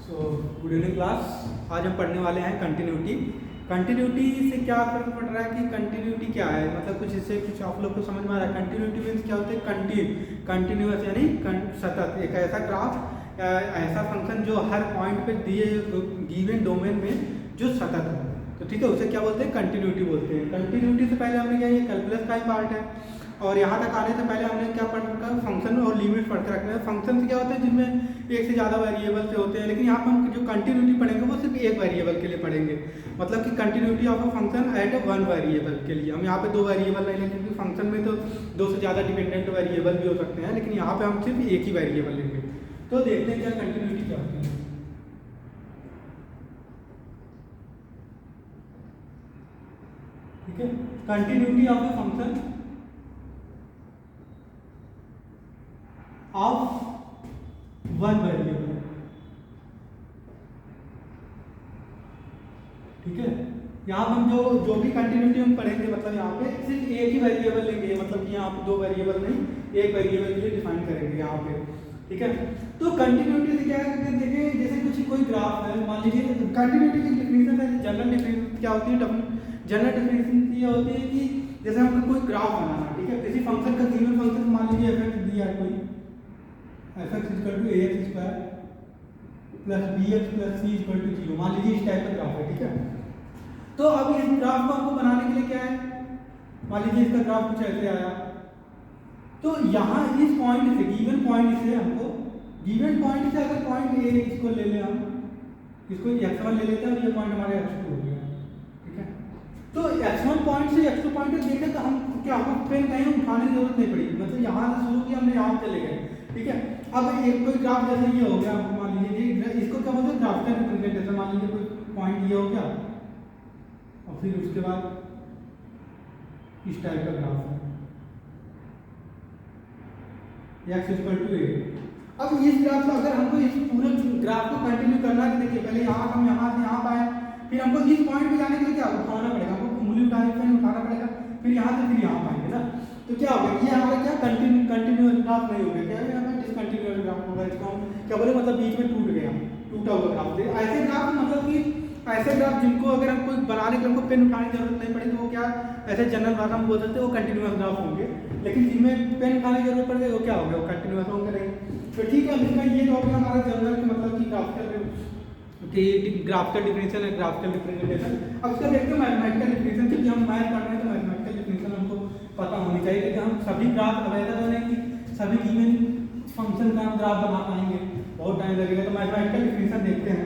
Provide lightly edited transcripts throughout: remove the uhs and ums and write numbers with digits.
So good evening class. आज हम पढ़ने वाले हैं कंटिन्यूटी। कंटिन्यूटी से क्या फर्क पड़ रहा है कि कंटिन्यूटी क्या है, मतलब कुछ इससे कुछ आप लोग को समझ में आ रहा है। कंटिन्यूटी मीन्स क्या होता है, कंटिन्यूअस यानी सतत, एक ऐसा ग्राफ ऐसा फंक्शन जो हर पॉइंट पे दिए गिवन डोमेन में जो सतत है, तो ठीक है, उसे क्या बोलते हैं, कंटिन्यूटी बोलते हैं। कंटिन्यूटी से पहले हमने क्या, ये कैलकुलस का ही पार्ट है, और यहाँ तक आने से पहले हमने क्या पढ़ रखा है, फंक्शन और लिमिट पढ़ के रखना है। फंक्शन से क्या होता है, जिनमें एक से ज़्यादा वेरिएबल से होते हैं, लेकिन यहाँ पर हम जो कंटिन्यूटी पढ़ेंगे वो सिर्फ एक वेरिएबल के लिए पढ़ेंगे। मतलब कि continuity of a function at one variable के लिए। हम यहाँ पे दो वेरिएबल नहीं लेंगे, क्योंकि फंक्शन में तो दो से ज़्यादा डिपेंडेंट वेरिएबल भी हो सकते हैं, लेकिन यहाँ पे हम सिर्फ एक ही वेरिएबल लेंगे। तो देखते हैं क्या कंटिन्यूटी क्या होती है। ठीक है, continuity of a function of one variable. ठीक है, यहाँ पर हम जो भी कंटिन्यूटी हम पढ़ेंगे, मतलब यहाँ पे सिर्फ एक ही वेरिएबल लेंगे, मतलब कि यहाँ पे दो वेरिएबल नहीं, एक वेरिएबल के लिए डिफाइन करेंगे यहाँ पे। ठीक है, तो कंटिन्यूटी से क्या है, देखिए जैसे कोई ग्राफ है, मान लीजिए कंटिन्यूटी की डिफिनेशन है, जनरल डिफिनेशन क्या होती है, जनरल डिफिनेशन ये होती है कि जैसे हमको कोई ग्राफ बनाना है, ठीक है, किसी फंक्शन का गिवन फंक्शन मान लीजिए एफ दिया है, कोई fx equal to ax square plus bx plus c equal to 0, मान लीजिए इस टाइप का ग्राफ है। ठीक है, तो अब इस ग्राफ को हमको बनाने के लिए क्या है, मान लीजिए इसका ग्राफ कुछ ऐसे आया, तो यहाँ इस पॉइंट से, गिवन पॉइंट से हमको, गिवन पॉइंट से अगर पॉइंट a इसको ले लें, हम इसको x1 ले लेते हैं और ये पॉइंट हमारे x2 हो गया। ठीक है, तो x1 पॉइंट से x2 पॉइंट तक देखें तो हम क्या, हमको पेन कहीं उठाने की जरूरत नहीं पड़ी, मतलब यहाँ से शुरू किया हमने, यहाँ चले गए। ठीक है, अब एक कोई ग्राफ जैसे ये हो गया, मान लीजिए इसको क्या बोलते हैं, ग्राफिकल रिप्रेजेंटेशन। मान लीजिए कोई पॉइंट ये हो गया और फिर उसके बाद इस टाइप का ग्राफ है, x इक्वल टू a। अब इस ग्राफ को अगर हमको इस पूरे ग्राफ को कंटिन्यू करना है, देखिए पहले हम यहाँ से यहाँ पाए, फिर हमको इस पॉइंट पे जाने के लिए क्या उठाना पड़ेगा, हमको उंगली उठाना पड़ेगा, फिर यहाँ से फिर यहाँ पाएंगे ना, तो क्या होगा, ये हमारा क्या कंटिन्यूअस ग्राफ नहीं होगा, क्या है, डिसकंटिन्यूअस ग्राफ होगा। इसको हम क्या बोले, मतलब बीच में टूट गया, टूटा हुआ ग्राफ। ऐसे ग्राफ मतलब कि ऐसे ग्राफ जिनको अगर हम कोई बनाने के लिए हमको पेन उठाने की जरूरत नहीं पड़ेगी, वो क्या, ऐसे जनरल भाषा में बोल सकते हैं वो कंटिन्यूअस ग्राफ होंगे। लेकिन जिनमें पेन उठाने की जरूरत पड़ेगी वो क्या होगा, वो कंटिन्यूअस होंगे नहीं। तो ठीक है, इसका ये टॉपिक हमारा जनरल की मतलब कि ग्राफिकल डिफिनेशन है, ग्राफिकल रिप्रेजेंटेशन। अब इसका देखते हैं मैथमेटिकल डिफिनेशन, क्योंकि हम मैथ पढ़ रहे हैं तो मैथमेटिकल डिफिनेशन हमको पता होनी चाहिए, क्योंकि हम सभी ग्राफ अवेलेबल है कि सभी गिवन फंक्शन का हम ग्राफ बना पाएंगे, बहुत टाइम लगेगा। तो मैथमेटिकल डिफिनेशन देखते हैं।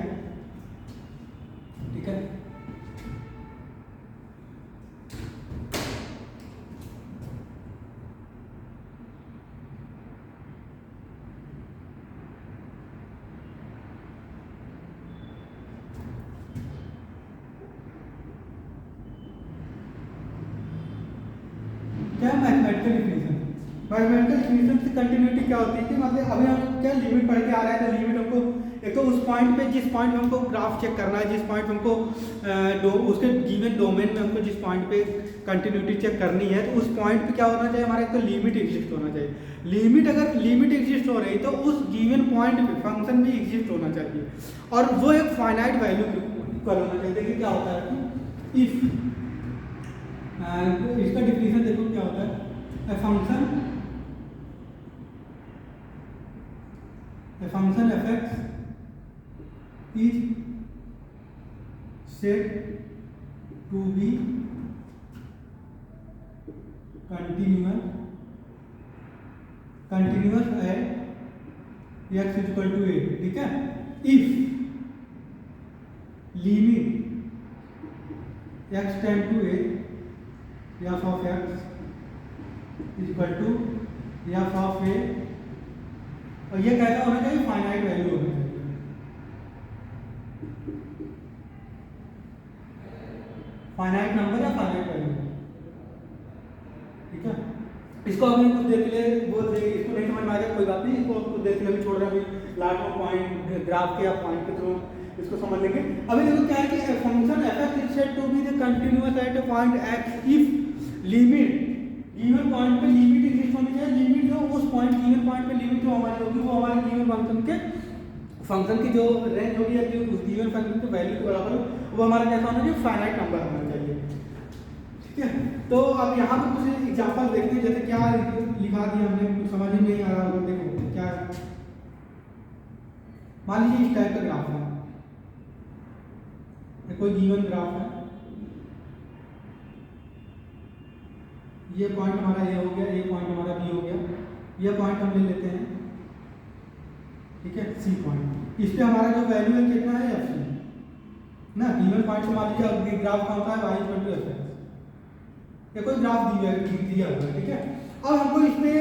ठीक है, क्या मैथमेटिकल डिफिनेशन, मैथमेटिकल डिफिनेशन से कंटिन्यूटी क्या होती है कि मतलब अभी हम क्या लिमिट पढ़ के आ रहे हैं, तो लिमिट हमको एक तो उस पॉइंट पे, जिस पॉइंट पे हमको ग्राफ चेक करना है, जिस पॉइंट पे हमको उसके गिवन डोमेन में हमको जिस पॉइंट पे कंटिन्यूटी चेक करनी है, तो उस पॉइंट पे क्या होना चाहिए, हमारा एक तो लिमिट एग्जिस्ट होना चाहिए। लिमिट, अगर लिमिट एग्जिस्ट हो रही तो उस गिवन पॉइंट पे फंक्शन भी एग्जिस्ट होना चाहिए, और वो एक फाइनाइट वैल्यू इक्वल होना चाहिए। देखिए क्या होता है कि इफ, इसका डिफिनेशन देखो क्या होता है, a function fx is said to be continuous at x equal to a। ठीक है, if limit x tend to a, f of x equal to f of a, और ये कैसा होना चाहिए, फाइनाइट वैल्यू होना चाहिए। फाइनाइट नंबर या फाइनाइट वैल्यू। ठीक है, इसको अभी कुछ देख ले, बोल देंगे, इसको नहीं समझ में आ जाए कोई बात नहीं, इसको कुछ देख ले, अभी छोड़ रहे हैं, अभी लास्ट में पॉइंट ग्राफ के या पॉइंट के थ्रू इसको समझ लेंगे। अभी देखो क्या है कि function f(x) is said to be the continuous at a point x if limit given point पे लिमिट एग्जिस्ट होनी चाहिए। लिमिट जो उस पॉइंट गिवन पॉइंट पे लिमिट जो हमारी होगी वो हमारे गिवन फंक्शन के फंक्शन की जो रेंज होगी या जो उस गिवन फंक्शन की वैल्यू के बराबर हो, वो हमारा कैसा होना चाहिए, फाइनाइट नंबर होना चाहिए। ठीक है, तो अब यहाँ पे कुछ एग्जांपल देखते हैं, जैसे क्या लिखा दिया हमने, कुछ समझ ही नहीं आ रहा होगा। देखो क्या है, मान लीजिए इस टाइप का ग्राफ है, कोई गिवन ग्राफ है, ये पॉइंट हमारा ए हो गया, ये पॉइंट हमारा बी हो गया, ये पॉइंट हम ले लेते हैं, ठीक है, सी पॉइंट। इस पे हमारा जो वैल्यू है कितना है, एफ सी ना। गिवन पॉइंट से मान लीजिए अब ग्राफ का होता है y equal to f x, या कोई ग्राफ दिया हुआ है, ठीक है। अब हमको इसमें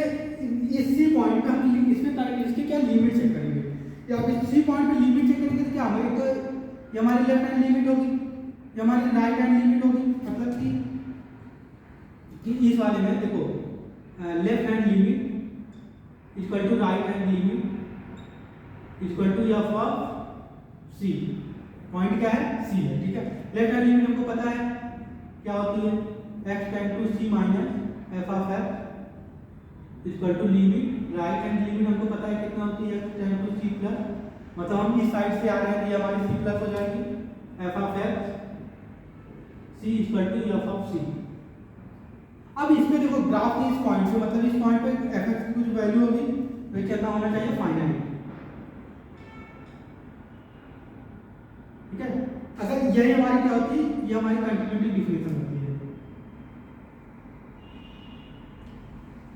इस सी पॉइंट पे हम इसमें इसकी क्या लिमिट चेक करेंगे, या आप इस सी पॉइंट पे लिमिट चेक करेंगे तो क्या हमारी, तो ये हमारी लेफ्ट हैंड लिमिट होगी, ये हमारी राइट हैंड लिमिट होगी। मतलब कि इस वाले में देखो left hand limit equal to right hand limit equal to f of c. Point क्या है, सी है, ठीक है। लेफ्ट हैंड लिमिट हमको पता है क्या होती है, x tend to c minus f of f equal to limit right hand limit हमको पता है कितना होती है, x tend to c plus, मतलब हम इस साइड से आ रहे हैं, ये हमारी c प्लस हो जाएगी f of x c equal to f of c। अब इसमें देखो ग्राफ की इस पॉइंट पे, मतलब इस पॉइंट पे एफ एक्स की कुछ वैल्यू होगी, तो कितना होना चाहिए, फाइनाइट, ठीक है। अगर यही हमारी क्या होती है, ये हमारी कंटिन्यूटी डिफिनेशन होती है।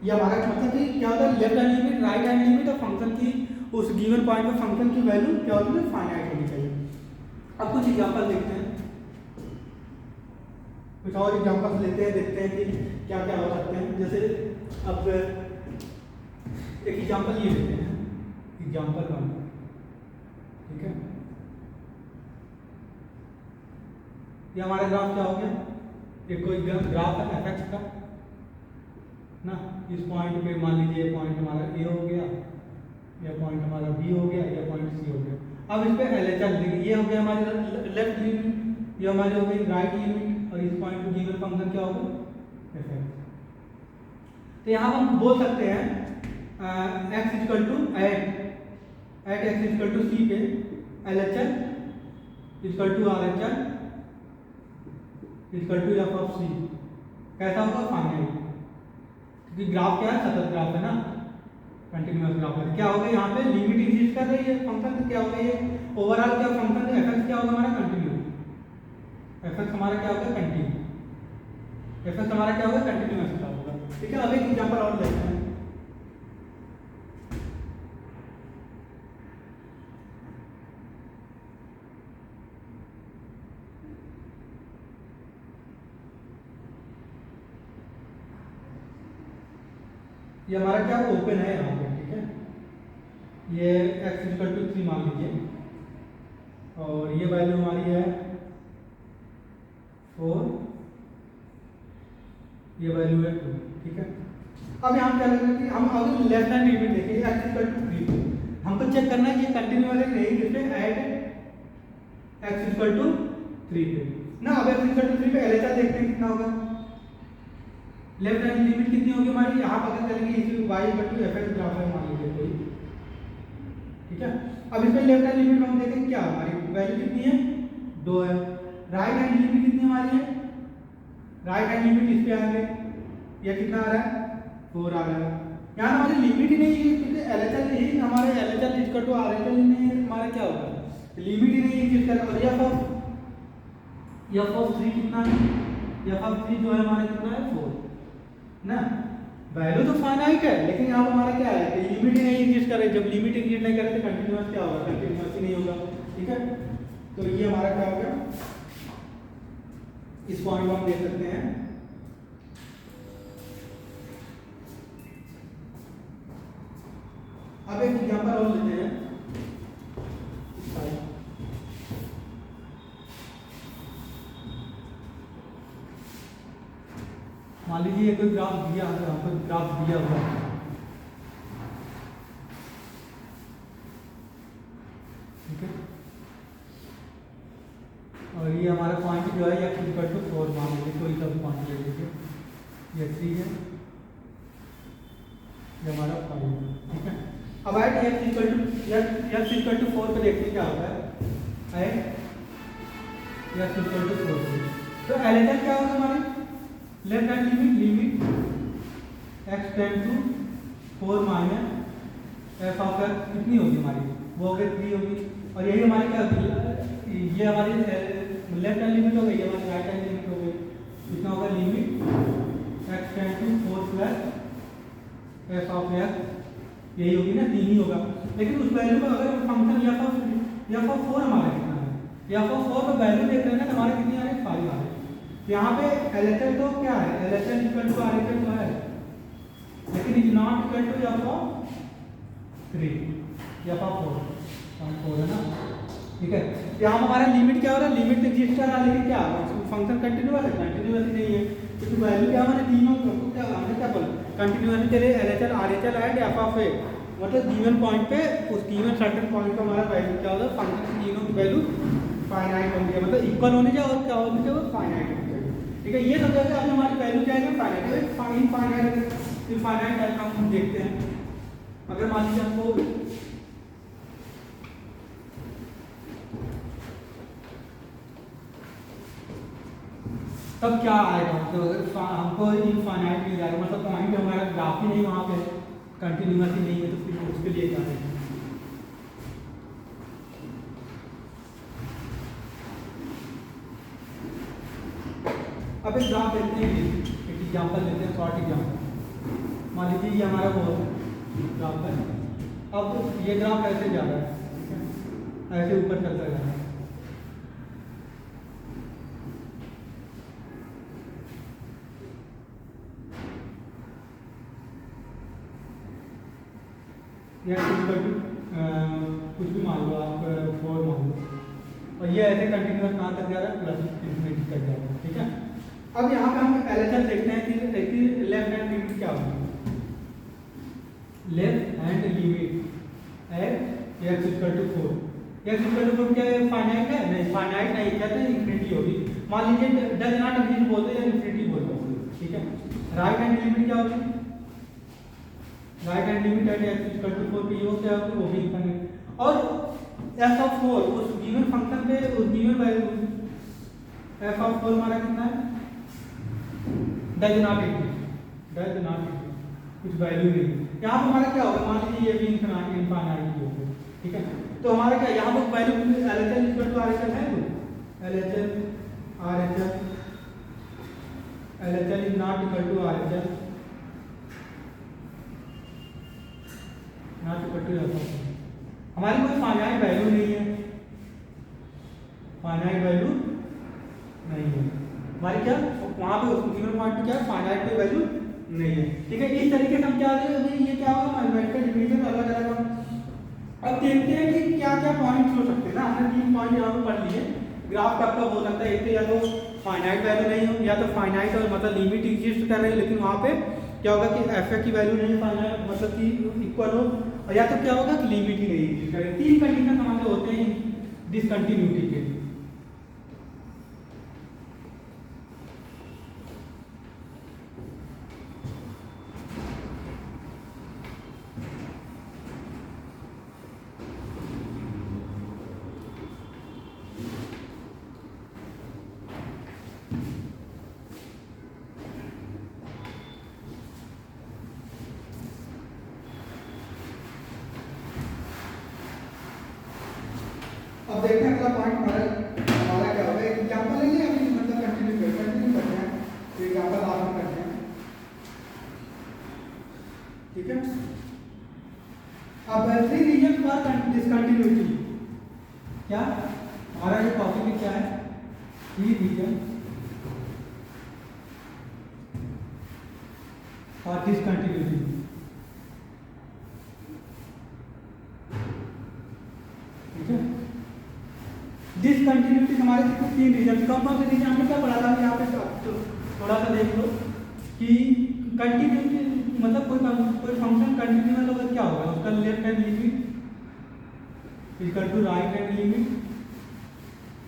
ये हमारा मतलब कि क्या होता है, left hand limit right hand limit और फंक्शन की उस गिवन पॉइंट पे फंक्शन की वैल्यू क्या होती है, फाइनाइट होनी चाहिए। अब कुछ एग्जांपल देखते हैं, कुछ और एग्जांपल्स लेते हैं, देखते हैं कि क्या क्या हो सकते हैं। जैसे अब एक एग्जांपल ये लेते हैं, एग्जांपल 1, ठीक है। ये हमारा ग्राफ क्या हो गया, एक कोई ग्राफ है एफ एक्स का ना। इस पॉइंट पे मान लीजिए पॉइंट हमारा ए हो गया, या पॉइंट हमारा बी हो गया, या पॉइंट सी हो गया। अब इस पे एलएचएल देखिए, ये हो गया हमारे लेफ्ट लिमिट, ये हमारी हो गई राइट लिमिट, और इस पॉइंट पे गिवन फंक्शन क्या होगा, एफ एक्स। तो यहाँ हम बोल सकते हैं x equal to at x equal to c पे LHL equal to RHL equal to f of c कैसा होगा, फाइनाइट, क्योंकि ग्राफ क्या है, सतत ग्राफ है ना, कंटिन्यूअस ग्राफ है। क्या होगा यहाँ पे लिमिट एग्जिस्ट कर रही है फंक्शन, तो क्या होगा ये ओवरऑल क्या फंक्शन एफ एक्स क्या होगा हमारा, कंटिन्यू, एफ एक्स हमारा क्या होगा, कंटिन्यू, एफ एक्स हमारा क्या होगा, कंटिन्यूअस का होगा, ठीक है। अब एक एग्जांपल और लेते हैं, ये हमारा क्या ओपन है यहाँ पे, ठीक है। ये x इक्वल टू 3 मान लीजिए, और ये वैल्यू हमारी है 4, ये वैल्यू है 2, ठीक है। अब यहाँ क्या लगेगा कि हम अगर लेफ्ट हैंड लिमिट देखें x इक्वल टू 3, हमको चेक करना है कि ये कंटिन्यूअस है नहीं, जिसमें ऐड x इक्वल टू 3 पे ना। अब x इक्वल टू 3 पे एलएचआर देखते हैं कितना होगा, लेफ्ट हैंड लिमिट कितनी होगी हमारी, यहाँ पता चलेगी इसी y equal to f x graph है मान लीजिए कोई, ठीक है। अब इसमें लेफ्ट हैंड लिमिट में हम देखेंगे क्या हमारी वैल्यू कितनी है, 2 है। राइट हैंड लिमिट कितनी हमारी है, राइट हैंड लिमिट इस पे आएंगे, ये कितना आ रहा है, 4 आ रहा है। यहाँ हमारी लिमिट ही नहीं है, क्योंकि एलएचएल ही हमारे एलएचएल इक्वल टू आरएचएल नहीं है, हमारा क्या होगा, लिमिट ही नहीं है जिसका। और एफ ऑफ 3 कितना है, एफ ऑफ 3 जो है हमारा कितना है, 4 ना। वैल्यू तो फाइनाइट है, लेकिन यहाँ हमारा क्या है कि लिमिट ही नहीं एग्जिस्ट करे। जब लिमिट एग्जिस्ट नहीं करे तो कंटिन्यूअस क्या होगा, कंटिन्यूअस ही नहीं होगा, ठीक है। तो ये हमारा क्या होगा, इस पॉइंट को हम देख सकते हैं। अब एक एग्जांपल और लेते हैं, मान लीजिए कोई ग्राफ दिया है, यहाँ पर ग्राफ दिया हुआ है, ठीक है। और ये हमारा पॉइंट जो है x इक्वल टू 4 मान लीजिए, कोई सा भी पॉइंट ले लीजिए, ये 3 है, ये हमारा 5 है, ठीक है। अब एट x इक्वल टू 4 पे देखते हैं क्या होता है। एट x इक्वल टू 4 पे तो एलिमेंट क्या होगा हमारी left hand limit x tend to 4 minus f of x कितनी होगी हमारी, वो हो गई 3 होगी। और यही हमारी क्या होगी, ये हमारी लेफ्ट हैंड लिमिट हो गई, हमारी राइट हैंड लिमिट हो गई। कितना होगा limit x tend to 4 plus f of x, यही होगी ना, 3 ही होगा। लेकिन उस वैल्यू को अगर फंक्शन एफ ऑफ 4 हमारा कितना है, एफ ऑफ 4 का वैल्यू देख रहे हैं ना, हमारे कितनी आ रही है 5 आ रही है। यहाँ पे LHL तो क्या है, LHL इक्वल टू RHL तो है, लेकिन is not equal to f of 3, f of 4 है ना, ठीक है। यहाँ हमारा लिमिट क्या हो रहा है, लिमिट एग्जिस्ट कर रहा है, लेकिन क्या फंक्शन कंटिन्यूअस है, कंटिन्यूअस नहीं है, क्योंकि वैल्यू क्या हमारे तीनों को क्या हमने क्या बोला कंटिन्यूअस के लिए LHL RHL and f of a, मतलब गिवन पॉइंट पे उस गिवन सर्टेन पॉइंट का हमारा वैल्यू क्या होगा, फंक्शन की तीनों की वैल्यू फाइनाइट होनी चाहिए, मतलब इक्वल होनी चाहिए और क्या होनी चाहिए, फाइनाइट होनी चाहिए, ठीक है। ये समझा कि अब हमारी वैल्यू क्या है, फाइनाइट। इनफाइनाइट टाइप का हम देखते हैं, अगर मान लीजिए हमको तब क्या आएगा, तो हमको इनफाइनाइट मिल जाएगा, मतलब पॉइंट हमारा ग्राफ ही नहीं वहाँ पे कंटिन्यूअस ही नहीं है, तो फिर उसके लिए क्या है। अब एक ग्राफ लेते हैं, एक एग्जांपल लेते हैं, शॉर्ट एग्जांपल। मान लीजिए ये हमारा वो ग्राफ है, अब ये ग्राफ ऐसे जा रहा है, ठीक है, ऐसे ऊपर चलता जा रहा है। या कुछ भी मान लो आप 4 मान लो, और ये ऐसे कंटिन्यूअस कहाँ तक जा रहा है, प्लस इंफिनिटी तक जा रहा है, ठीक है। अब यहाँ पे हम LHL देखते हैं कि लेफ्ट हैंड लिमिट क्या होगी, left hand limit at x equal to 4, x equal to 4 क्या है, फाइनाइट है, नहीं फाइनाइट नहीं, क्या है इंफिनिटी होगी। मान लीजिए डज नॉट एग्जिस्ट बोलते हैं या इंफिनिटी बोलते हैं, ठीक है। राइट हैंड लिमिट क्या होगी, right hand limit at x equal to 4 की वो क्या होगी, वो भी इंफिनिटी। और f ऑफ 4 उस गिवन फंक्शन पे उस गिवन वैल्यू f ऑफ 4 हमारा कितना है, डज नॉट एग्जिस्ट, कुछ वैल्यू नहीं। यहाँ पर हमारा क्या होगा, मान लीजिए ये भी इनफाइनाइट होगा, ठीक है। तो हमारा क्या यहाँ पर value LHL equal to RHL है, तो LHL is not equal to RHL, not equal to हमारी कोई फाइनाइट वैल्यू नहीं है, फाइनाइट वैल्यू नहीं है हमारी, क्या वहाँ पे गिवन पॉइंट पे क्या फाइनाइट कोई वैल्यू नहीं है, ठीक है। इस तरीके से हम क्या देंगे, ये क्या होगा मैथमेटिकल डिवीजन अलग अलग होगा। अब देखते हैं कि क्या क्या पॉइंट्स हो सकते हैं ना, हमने 3 पॉइंट यहाँ पे पढ़ लिए। ग्राफ का हो सकता है एक या तो फाइनाइट वैल्यू नहीं हो, या तो फाइनाइट और मतलब लिमिट एग्जिस्ट कर रही है, लेकिन वहाँ पे क्या होगा कि एफ की वैल्यू नहीं फाइनाइट मतलब कि इक्वल हो, और या तो क्या होगा कि लिमिट ही नहीं एग्जिस्ट करे। 3 कंडीशन हमारे होते हैं डिसकंटिन्यूटी के। अब देखते हैं अगला पॉइंट हमारा क्या होगा, एक एग्जांपल लेंगे अभी, मतलब कंटिन्यू करते हैं, तो एग्जांपल बाद में करते हैं, ठीक है। अब 3 रीजन फॉर डिसकंटिन्यूटी, क्या हमारा जो टॉपिक क्या है, 3 रीजन फॉर डिसकंटिन्यूटी, ठीक है। डिसकंटिन्यूटी हमारे 3 रीजन, कौन कौन से रीजन हमने क्या पढ़ा था यहाँ पे, तो थोड़ा सा देख लो कि कंटिन्यूटी मतलब कोई फंक्शन कंटिन्यूअस होगा क्या होगा, उसका left hand limit equal to right hand limit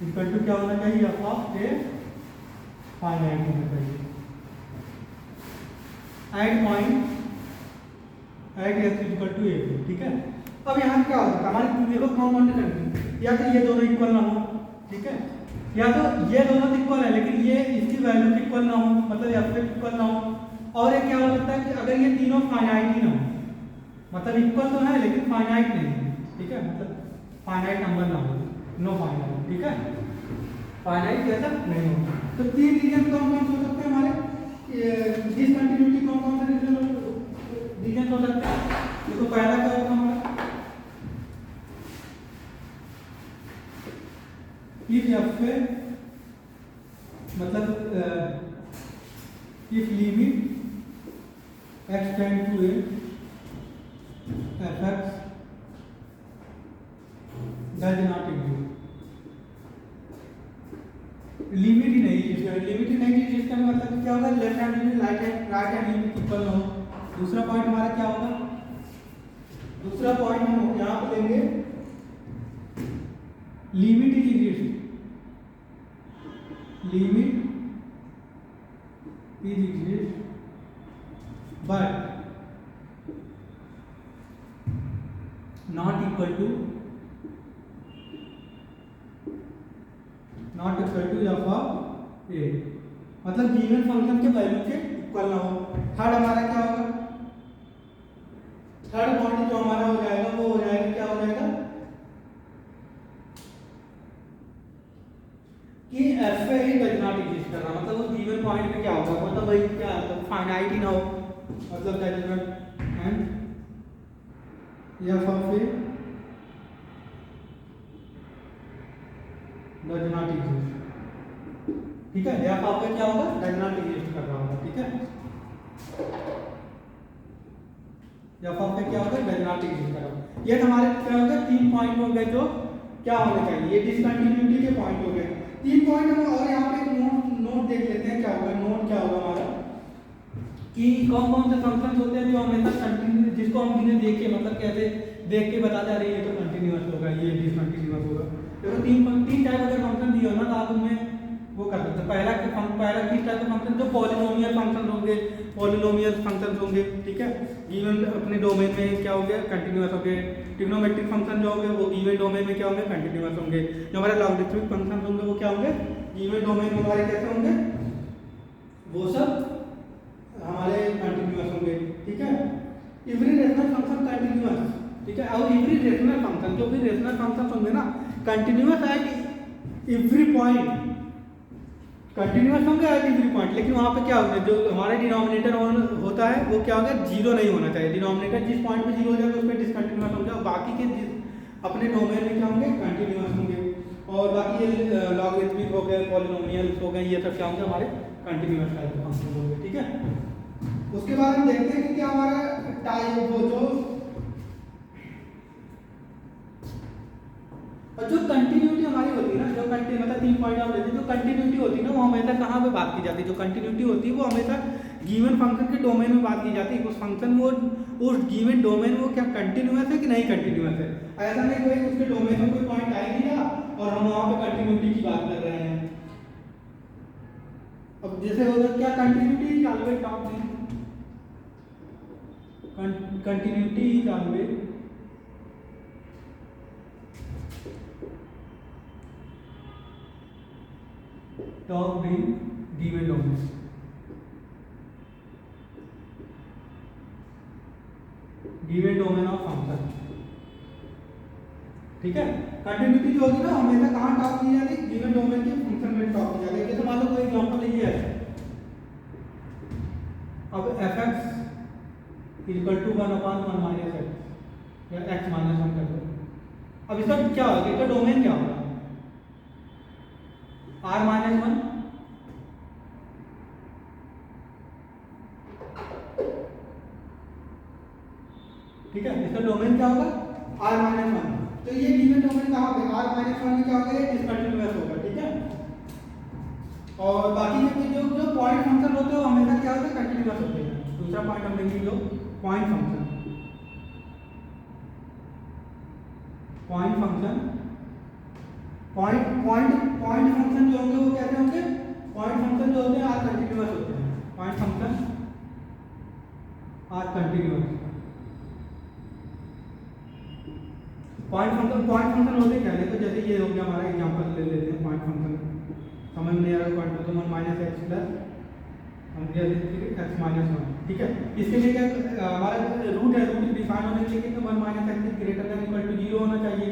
equal to क्या होना चाहिए, एफ ऑफ ए फाइनाइट होना चाहिए। At x equal to a, ठीक है। अब यहाँ क्या होता है हमारे देखो कॉम्पाउंड कंडीशन, या तो ये दोनों इक्वल ना हो, ठीक है, या तो ये दोनों इक्वल है लेकिन ये इसकी वैल्यू इक्वल ना हो, मतलब एफ इक्वल ना हो, और ये क्या हो सकता है कि अगर ये तीनों फाइनाइट ही ना हो, मतलब इक्वल तो है लेकिन फाइनाइट नहीं है, ठीक है, मतलब फाइनाइट नंबर ना हो, नो फाइनाइट, ठीक है, फाइनाइट जैसा नहीं हो। तो तीन रीजन कौन कौन हो सकते हैं हमारे, डिसकंटिन्यूटी कौन कौन से रीजन हो सकते हैं। देखो पहला क्या होगा हमारा, इफ एफ मतलब if limit x tend to a f x does not exist, limit ही नहीं है, लिमिट ही नहीं है, जिसका मतलब क्या होगा, left hand limit right hand limit equal ना हो। दूसरा पॉइंट हमारा क्या होगा, दूसरा पॉइंट हम यहाँ पे लेंगे, limit is exist, limit is exist but not equal to f of a, मतलब गिवन फंक्शन के वैल्यू के इक्वल ना हो। थर्ड हमारा क्या होगा, थर्ड पॉइंट जो हमारा हो जाएगा वो हो जाएगा, क्या हो जाएगा कि F A does not exist कर रहा, मतलब उस गिवन पॉइंट पे क्या होगा, मतलब भाई क्या मतलब फाइनाइट ही ना हो, मतलब that is not and f of A does not exist, ठीक है, एफ ऑफ ए क्या होगा, डज नॉट एग्जिस्ट कर रहा होगा, ठीक है, एफ ऑफ ए क्या होगा, डज नॉट एग्जिस्ट कर रहा होगा। ये हमारे क्या होगा, तीन पॉइंट हो गए जो क्या होने चाहिए, ये डिसकंटिन्यूटी के पॉइंट हो गए, तीन पॉइंट हम, और यहाँ पे नोट देख लेते हैं क्या होगा, नोट क्या होगा हमारा कि कौन कौन से फंक्शंस होते हैं जो हमेशा कंटिन्यू, जिसको हम बिना देख के मतलब कैसे देख के बताते आ रहे हैं ये तो कंटिन्यूअस होगा, ये डिसकंटिन्यूअस होगा। देखो तीन टाइप अगर फंक्शन दिए हो ना तो आप उनमें वो कर सकते हैं। पहला किस टाइप का फंक्शन, जो पॉलिनोमियल फंक्शन होंगे, पॉलिनोमियल फंक्शन होंगे, ठीक है, गिवन अपने डोमेन में क्या होंगे, कंटिन्यूअस होंगे। ट्रिग्नोमेट्रिक फंक्शन जो होंगे वो गिवन डोमेन में क्या होंगे, कंटिन्यूअस होंगे। जो हमारे लॉगरिथमिक फंक्शन होंगे वो क्या होंगे, गिवन डोमेन में हमारे कैसे होंगे, वो सब हमारे कंटिन्यूअस होंगे, ठीक है। एवरी रेशनल फंक्शन कंटिन्यूअस, ठीक है, और एवरी रेशनल फंक्शन, जो भी रेशनल फंक्शन होंगे ना continuous at every point, continuous होंगे एट एवरी पॉइंट, लेकिन वहाँ पे क्या होगा, जो हमारा डिनोमिनेटर होता है वो क्या होगा, जीरो नहीं होना चाहिए। डिनोमिनेटर जिस पॉइंट पे जीरो हो जाएगा उस पर डिसकंटिन्यूअस होंगे, और बाकी के अपने डोमेन में क्या होंगे, कंटिन्यूअस होंगे। और बाकी ये लॉगरिथमिक हो गए, पॉलिनोमियल्स हो गए, ये सब क्या होंगे, हमारे कंटिन्यूअस टाइप के फंक्शन होंगे, ठीक है। उसके बाद हम देखते हैं कि क्या हमारा टाइप वो जो कंटिन्यूटी हमारी होती है ना, जो मतलब 3 पॉइंट आप लेते हैं, जो कंटिन्यूटी होती है ना वो हमेशा कहाँ पे बात की जाती है, जो कंटिन्यूटी होती है वो हमेशा गिवन फंक्शन के डोमेन में बात की जाती है। उस फंक्शन वो उस गिवन डोमेन में वो क्या कंटिन्यूअस है कि नहीं कंटिन्यूअस है। ऐसा नहीं कोई उसके डोमेन में कोई पॉइंट आ ही नहीं रहा और हम वहाँ पे कंटिन्यूटी की बात कर रहे हैं। अब जैसे होगा क्या, कंटिन्यूटी इज ऑलवेज टॉप में, continuity is always top in given domain, given domain of function, ठीक है। कंटिन्यूटी जो होगी ना हमेशा कहाँ टॉप की जाती है, गिवन डोमेन के फंक्शन में टॉप की जाती है। जैसे मान लो कोई एग्जांपल लीजिए ऐसे, अब fx equal to 1/1 minus x या x माइनस 1 कर दो। अब इसका क्या होगा, इसका डोमेन क्या होगा, r माइनस 1, ठीक है, इसका डोमेन क्या होगा, r माइनस 1। तो ये गिवन डोमेन कहाँ पे, r माइनस 1 में क्या होगा, ये डिसकंटिन्यूअस होगा, ठीक है। और बाकी जो जो पॉइंट फंक्शन होते हैं वो हमेशा क्या होते हैं, कंटिन्यूअस होते हैं। दूसरा पॉइंट हम देखेंगे जो point function, point function point function जो होंगे वो कैसे होंगे, पॉइंट फंक्शन जो होते हैं आर कंटिन्यूअस होते हैं, point function are continuous, point function होते क्या है, देखो जैसे ये हो गया हमारा एग्जांपल ले लेते हैं पॉइंट फंक्शन, समझ में नहीं आ रहा point function 1 minus x plus हम एक्स माइनस 1, ठीक है। इसके लिए क्या हमारा रूट है, रूट डिफाइन होने के लिए कितना 1 minus x greater than equal to 0 होना चाहिए,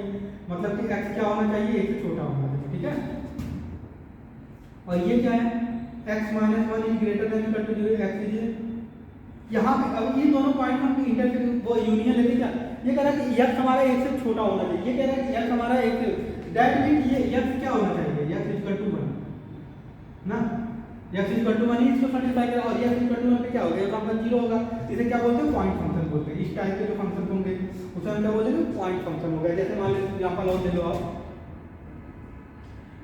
मतलब कि एक्स क्या होना चाहिए, एक से छोटा होना चाहिए, ठीक है। और ये क्या है, x minus 1 is greater than equal to 0, x is यहाँ पे। अब ये दोनों पॉइंट हम इंटरसेक्ट वो यूनियन लेते क्या, ये कह रहा है कि x हमारा एक से छोटा होना चाहिए, ये कह रहा है कि x हमारा एक से, दैट मीन ये x क्या होना चाहिए, x इक्वल टू 1 ना, x इक्वल टू 1 ही इसको सेटिस्फाई करेगा, और x इक्वल टू 1 पे क्या होगा, फंक्शन 0 होगा, इसे क्या बोलते हैं, पॉइंट फंक्शन बोलते हैं। इस टाइप के जो फंक्शन होंगे उसे हम क्या बोलते हैं, पॉइंट फंक्शन हो गया। जैसे मान लीजिए एग्जांपल और ले लो आप,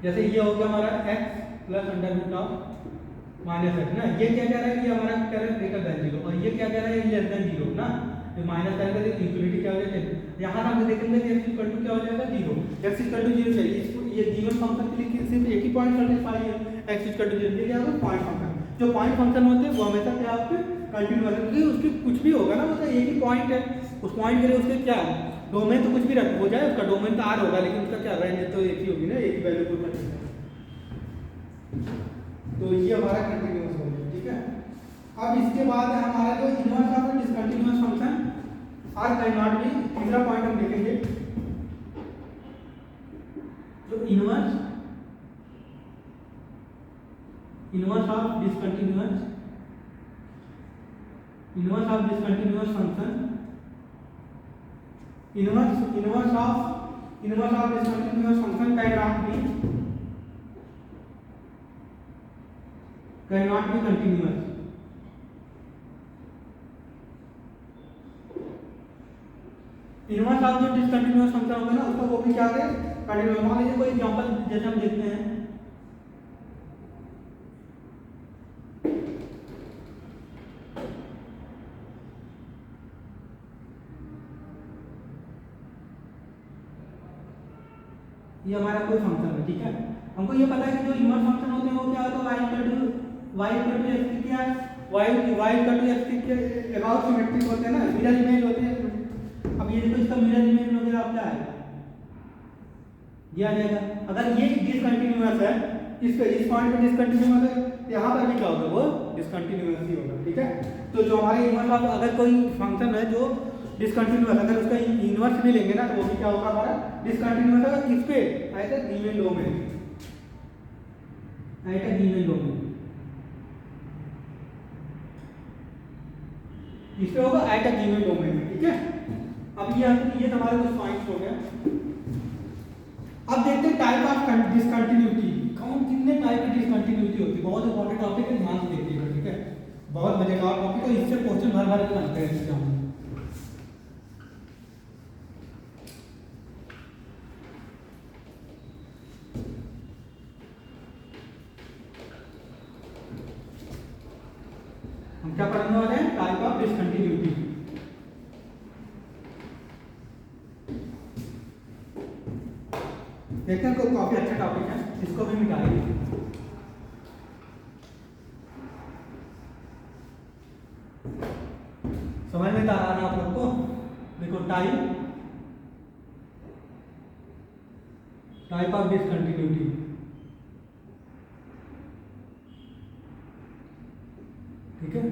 जैसे ये हो गया हमारा x plus under root of minus x ना, ये क्या कह रहा है कि हमारा कह रहा है ग्रेटर देन 0, और ये क्या कह रहा है लेस देन 0 ना, तो माइनस करेंगे तो इंफिनिटी क्या हो जाएगा, यहाँ हम देखेंगे कि x इक्वल टू क्या हो जाएगा 0, x इक्वल टू 0 चाहिए, इसको ये गिवन फंक्शन के लिए सिर्फ एक ही पॉइंट सेटिस्फाई है, x इक्वल टू 0, ये क्या होगा पॉइंट फंक्शन। जो पॉइंट फंक्शन होते हैं वो हमेशा क्या आपके कंटिन्यूअस, क्योंकि उसके कुछ भी होगा ना, मतलब एक ही पॉइंट है, उस पॉइंट के लिए उसके क्या डोमेन तो कुछ भी रख हो जाए, उसका डोमेन तो r होगा, लेकिन उसका क्या रेंज तो एक ही होगी ना, एक ही वैल्यू को रखेगा, तो ये हमारा कंटिन्यूअस हो गया, ठीक है। अब इसके बाद हमारा जो inverse of discontinuous function are can not be, तीसरा पॉइंट हम देखेंगे, जो inverse of discontinuous function, inverse of discontinuous function can not be continuous. Inverse of जो डिसकंटिन्यूअस फंक्शन होगा ना, उसका वो भी क्या है कंटिन्यूअस। मान लीजिए कोई एग्जांपल जैसे हम देखते हैं, ये हमारा कोई फंक्शन है, ठीक है। हमको ये पता है कि जो इनवर्स फंक्शन होते हैं वो क्या होता है, y इक्वल टू x क्या है, y इक्वल टू x के अबाउट सिमेट्रिक होते हैं ना, मिरर इमेज होते हैं। अब ये देखो इसका मिरर इमेज वगैरह आप क्या है दिया जाएगा, अगर ये डिसकंटिन्यूअस है, इस पॉइंट पे डिसकंटिन्यूअस है, यहाँ पर भी क्या होगा, वो डिसकंटिन्यूअस ही होगा, ठीक है। तो जो हमारे इनवर्स ऑफ अगर कोई फंक्शन है जो डिसकंटिन्यूअस, अगर उसका इनवर्स भी लेंगे ना, तो वो भी क्या होगा हमारा डिसकंटिन्यूअस होगा, किस पे, at a given domain, at a given domain, इस पे होगा एट अ गिवन डोमेन में, ठीक है। अब ये हमारे कुछ पॉइंट्स हो गया। अब देखते हैं टाइप ऑफ डिसकंटिन्यूटी, कौन कितने टाइप की डिसकंटिन्यूटी होती है, बहुत इंपॉर्टेंट टॉपिक है, ध्यान से देखिएगा, ठीक है, बहुत मजेदार टॉपिक है, इससे क्वेश्चन भर भर के बनते हैं एग्जाम में। हम क्या पढ़ने वाले हैं, टाइप ऑफ डिसकंटिन्यूटी। देखते हैं, काफी अच्छा टॉपिक है, इसको भी मिटाएंगे। समझ में आ रहा है आप लोग को, देखो टाइप ऑफ डिसकंटिन्यूटी, ठीक है,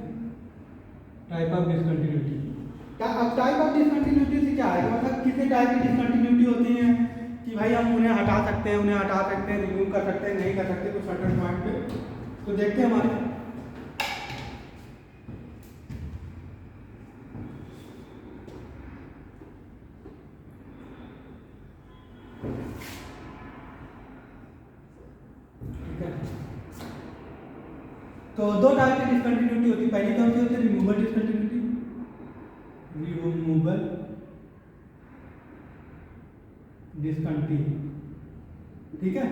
टाइप ऑफ डिसकंटिन्यूटी। अब टाइप ऑफ डिसकंटिन्यूटी से क्या है, मतलब कितने टाइप की डिसकंटिन्यूटी होती हैं कि भाई हम उन्हें हटा सकते हैं, रिमूव कर सकते हैं, नहीं कर सकते कुछ सर्टेन पॉइंट पे। तो देखते हैं हमारे तो दो टाइप की डिसकंटिन्यूटी होती है। पहली कौन सी होती है, रिमूवल डिसकंटिन्यूटी, रिमूवल डिसकंटिन्यूटी, ठीक है।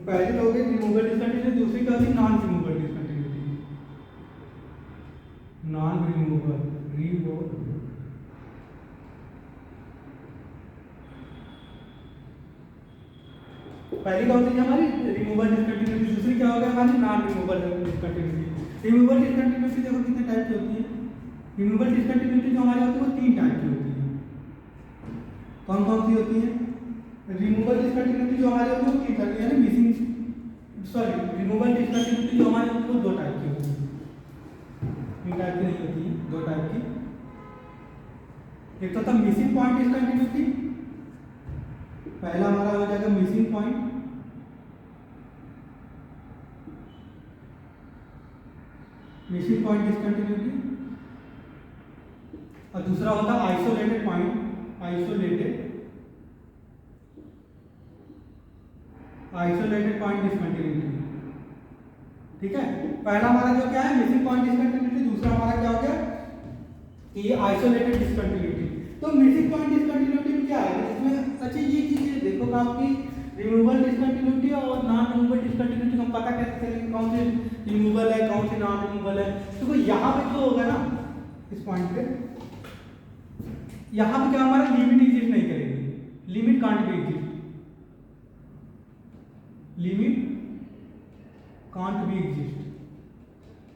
पहली तो हो गई रिमूवल डिसकंटिन्यूटी, दूसरी क्या होती है non removal discontinuity, non removal पहली कौन सी हमारी रिमूवल डिसकंटिन्यूटी, दूसरी क्या होगा हमारी non removal discontinuity. Removal discontinuity देखो कितने टाइप की होती है, रिमूवल डिसकंटिन्यूटी जो हमारी होती है वो 3 टाइप की होती है। कौन कौन सी होती है? रिमूवल डिसकंटिन्यूटी जो हमारे होती है वो तीन टाइप की, यानी मिसिंग सॉरी रिमूवल डिसकंटिन्यूटी जो हमारे होती है वो दो टाइप की होती है, तीन टाइप की नहीं होती है, दो टाइप की। एक तो था मिसिंग पॉइंट डिसकंटिन्यूटी, पहला हमारा हो जाएगा missing point, missing point discontinuity, और दूसरा होता है isolated point, isolated point discontinuity. ठीक है, पहला हमारा जो क्या है मिसिंग पॉइंट डिसकंटिन्यूटी, दूसरा हमारा क्या हो गया ये आइसोलेटेड डिसकंटिन्यूटी। तो मिसिंग पॉइंट डिसकंटिन्यूटी में क्या है इसमें, अच्छा ये चीजें देखो कि आपकी रिमूवल डिसकंटिन्यूटी और नॉन रिमूवल डिसकंटिन्यूटी हम पता कैसे करेंगे कौन सी रिमूवल है कौन सी नॉन रिमूवल है। तो यहाँ पे जो होगा ना इस पॉइंट पे, यहाँ पे क्या हमारा लिमिट एग्जिस्ट नहीं करेगी, limit can't be exist, limit can't be exist.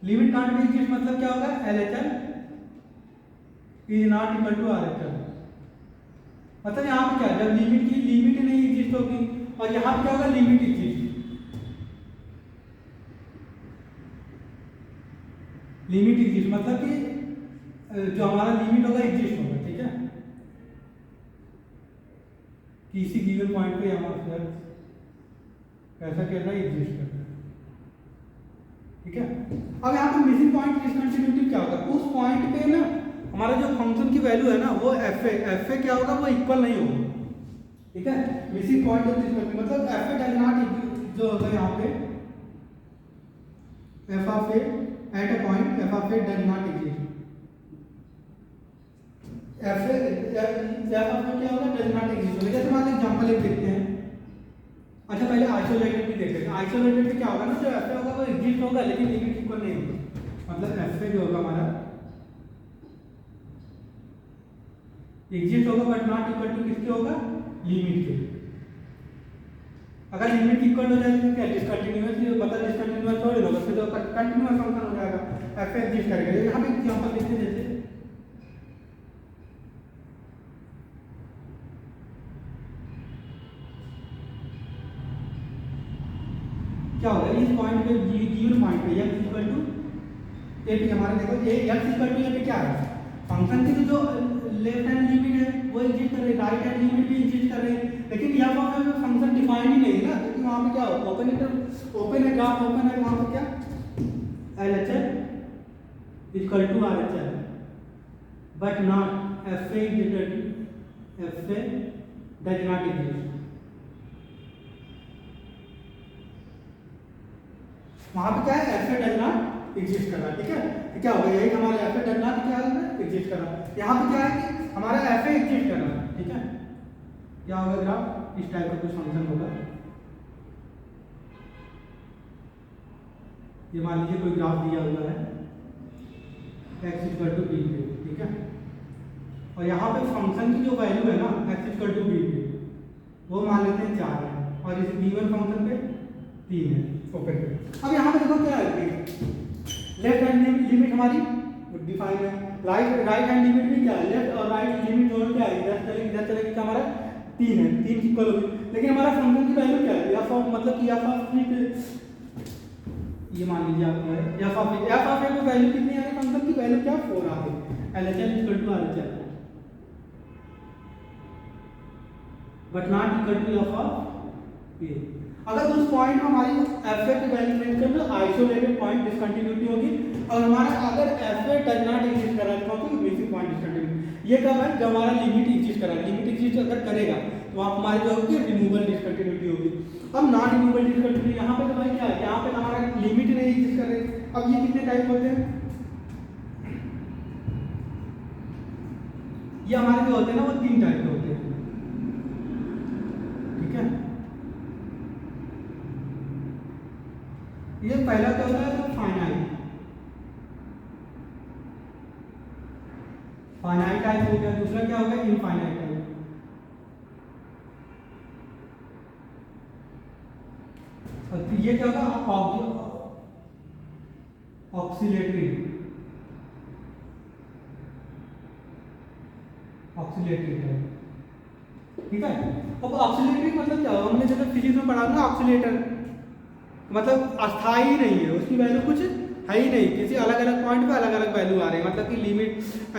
Limit can't be exist मतलब क्या होगा, LHL is not equal to RHL। मतलब यहाँ पे क्या, जब लिमिट की लिमिट नहीं एग्जिस्ट होगी, और यहाँ पे क्या होगा लिमिट एग्जिस्ट, लिमिट एग्जिस्ट मतलब कि जो हमारा लिमिट होगा एग्जिस्ट होगा। ठीक है, किसी गिवन पॉइंट पे हमारा कैसा कर रहा है एग्जिस्ट कर रहा है। ठीक है, अब यहाँ पे मिसिंग पॉइंट डिसकंटिन्यूटी क्या होगा, उस पॉइंट पे ना हमारा जो फंक्शन की वैल्यू है ना वो fa क्या होगा वो इक्वल नहीं होगा। ठीक है, मिसिंग पॉइंट ऑफ डिसकंटिन्यूटी मतलब fa डज नॉट जो होगा यहाँ पे f of a at a point f of a does not exist, fa क्या होगा डज नॉट एग्जिस्ट होगा। जैसे मान एग्जांपल एक देखते हैं, अच्छा पहले आइसोलेटेड भी देखते हैं। आइसोलेटेड में क्या होगा ना, जो fa होगा वो एग्जिस्ट होगा लेकिन लिमिट इक्वल नहीं होगा। मतलब fa जो होगा हमारा एग्जिस्ट होगा बट नॉट इक्वल टू किसके होगा, लिमिट के। अगर लिमिट इक्वल हो जाएगी तो क्या डिसकंटिन्यूअस, मतलब डिसकंटिन्यूअस थोड़ी होगा, फिर तो कंटिन्यूअस फंक्शन हो जाएगा, fa एग्जिस्ट करेगा। यहाँ पे एग्जांपल देखते हैं, जैसे क्या होगा इस पॉइंट पे गिवन पॉइंट पे x इक्वल टू a पे, हमारे देखो ये x इक्वल टू a पे क्या है, फंक्शन की जो लेफ्ट हैंड लिमिट है वो एग्जिस्ट कर रही है, राइट हैंड लिमिट भी एग्जिस्ट कर रही है, लेकिन यहाँ पर फंक्शन डिफाइंड ही नहीं है ना, क्योंकि वहाँ पे क्या होगा ओपन है ग्राफ ओपन है, वहाँ पे क्या LHL equal to RHL but not fa does not exist. वहां पे क्या है fa डज नॉट एग्जिस्ट कर रहा है। ठीक है, तो क्या होगा यही हमारा fa डज नॉट क्या है एग्जिस्ट कर रहा है। यहाँ पे क्या है कि हमारा fa एग्जिस्ट कर रहा है। ठीक है, क्या होगा ग्राफ इस टाइप का कुछ फंक्शन होगा, ये मान लीजिए कोई ग्राफ दिया हुआ है x इक्वल टू b पे। ठीक है, और यहाँ पे फंक्शन की जो वैल्यू है ना x इक्वल टू b पे वो मान लेते हैं 4 है, और इस b1 फंक्शन पे 3 है ओपन पे। अब यहाँ पे देखो क्या है, लेफ्ट हैंड लिमिट हमारी डिफाइन है, राइट हैंड लिमिट भी क्या है, लेफ्ट और राइट लिमिट दोनों क्या है, इधर चलेगी क्या हमारा 3 है, 3 इक्वल होगी, लेकिन हमारा फंक्शन की वैल्यू क्या है f ऑफ, मतलब कि f ऑफ ये मान लीजिए आपको है f ऑफ a की वैल्यू कितनी आ रही है, फंक्शन की वैल्यू क्या 4 आ रही है, LHL equal to RHL but not equal to f of a। अगर उस पॉइंट में हमारी fa की वैल्यू मेंशन करना आइसोलेटेड पॉइंट डिसकंटिन्यूटी होगी, और हमारा अगर fa डज नॉट एग्जिस्ट कर रहा है तो मिसिंग पॉइंट डिसकंटिन्यूटी। ये कब है, जब हमारा लिमिट एग्जिस्ट कर रहा है, लिमिट एग्जिस्ट अगर करेगा तो वहाँ हमारी जो होगी रिमूवल डिसकंटिन्यूटी होगी। अब नॉन रिमूवल डिसकंटिन्यूटी यहाँ पे तो भाई क्या है, यहाँ पे हमारा लिमिट नहीं एग्जिस्ट कर रही। अब ये कितने टाइप होते हैं, ये हमारे जो होते हैं ना वो 3 टाइप के होते हैं। ठीक है, ये पहला क्या होता है तो फाइनाइट टाइप हो गया, दूसरा क्या होगा इनफाइनाइट टाइप, और ये क्या होगा ऑक्सिलेटरी टाइप। ठीक है। अब ऑक्सीलेटरी मतलब क्या होगा, हमने जैसे फिजिक्स में पढ़ा ना, ऑक्सीलेटर मतलब अस्थाई नहीं है, उसकी वैल्यू कुछ है ही नहीं, किसी अलग अलग पॉइंट पे अलग अलग वैल्यू आ रही है, मतलब कि लिमिट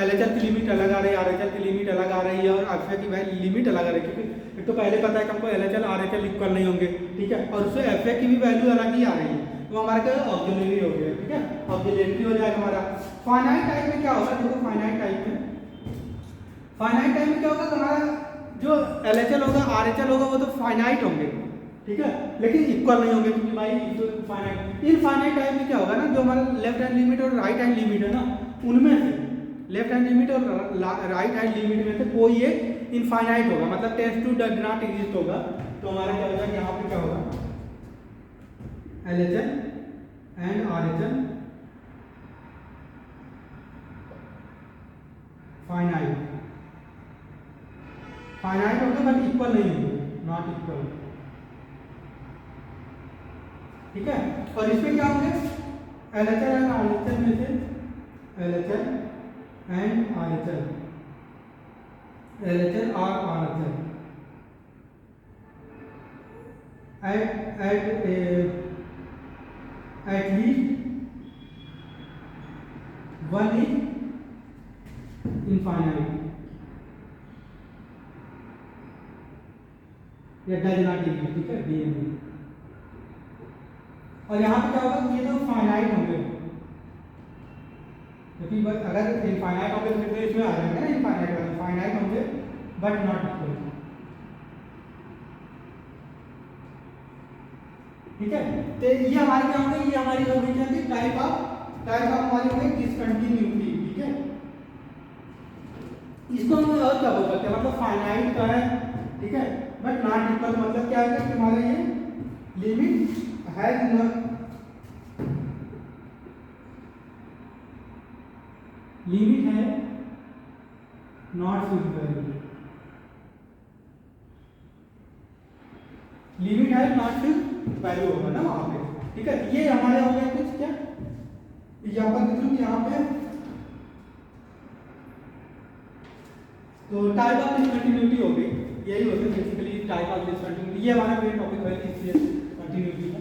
एलएचएल की लिमिट अलग आ रही है, आरएचएल की लिमिट अलग आ रही है, और अल्फा की लिमिट अलग आ रही है, क्योंकि एक तो पहले पता है कि हमको एलएचएल आरएचएल इक्वल नहीं होंगे, ठीक है, और उससे एफ की भी वैल्यू अलग ही आ रही है, तो हमारा क्या ऑक्सिलरी हो गया, ठीक है, ऑक्सिलरी हो जाएगा हमारा। फाइनाइट टाइप में क्या होगा, देखो फाइनाइट टाइप में क्या होगा, हमारा जो एलएचएल होगा आरएचएल होगा वो तो फाइनाइट होंगे, ठीक है, लेकिन इक्वल नहीं होंगे, क्योंकि भाई फाइनाइट इनफाइनाइट टाइप में क्या होगा ना, जो हमारा लेफ्ट हैंड लिमिट और राइट हैंड लिमिट है ना, उनमें से लेफ्ट हैंड लिमिट और राइट हैंड लिमिट में से कोई एक इनफाइनाइट होगा, मतलब tends to does not exist होगा, तो हमारा क्या होगा, यहाँ पे क्या होगा, एलएचएल एंड आरएचएल फाइनाइट होंगे बट इक्वल नहीं होंगे, नॉट इक्वल, ठीक है। और इसमें क्या होंगे, एलएचएल एंड आरएचएल में से एलएचएल एंड आरएचएल, एलएचएल और RHL at least one is infinite या डज नॉट एग्जिस्ट, ठीक है, डीएनए। और यहाँ पे क्या होगा, ये तो फाइनाइट होंगे, क्योंकि अगर इनफाइनाइट होंगे तो फिर इसमें आ जाएंगे ना, इनफाइनाइट फाइनाइट होंगे बट नॉट इक्वल, ठीक है। तो ये हमारी क्या होंगे, ये हमारी हो गई क्या, टाइप ऑफ हमारी हो गई डिसकंटिन्यूटी, ठीक है। इसको हम और क्या बोल सकते हैं, मतलब फाइनाइट का है, ठीक है, बट नॉट इक्वल, मतलब क्या है कि हमारा ये लिमिट हैज नॉट, लिमिट है नॉट फिक्स वैल्यू, लिमिट है नॉट फिक्स वैल्यू होगा ना वहां पे, ठीक है। ये हमारे हो गए कुछ क्या, यहाँ पर देख लो कि यहाँ पे तो टाइप ऑफ डिसकंटिन्यूटी हो गई, यही होता है बेसिकली टाइप ऑफ डिसकंटिन्यूटी, ये हमारा मेन टॉपिक है, कंटिन्यूटी का।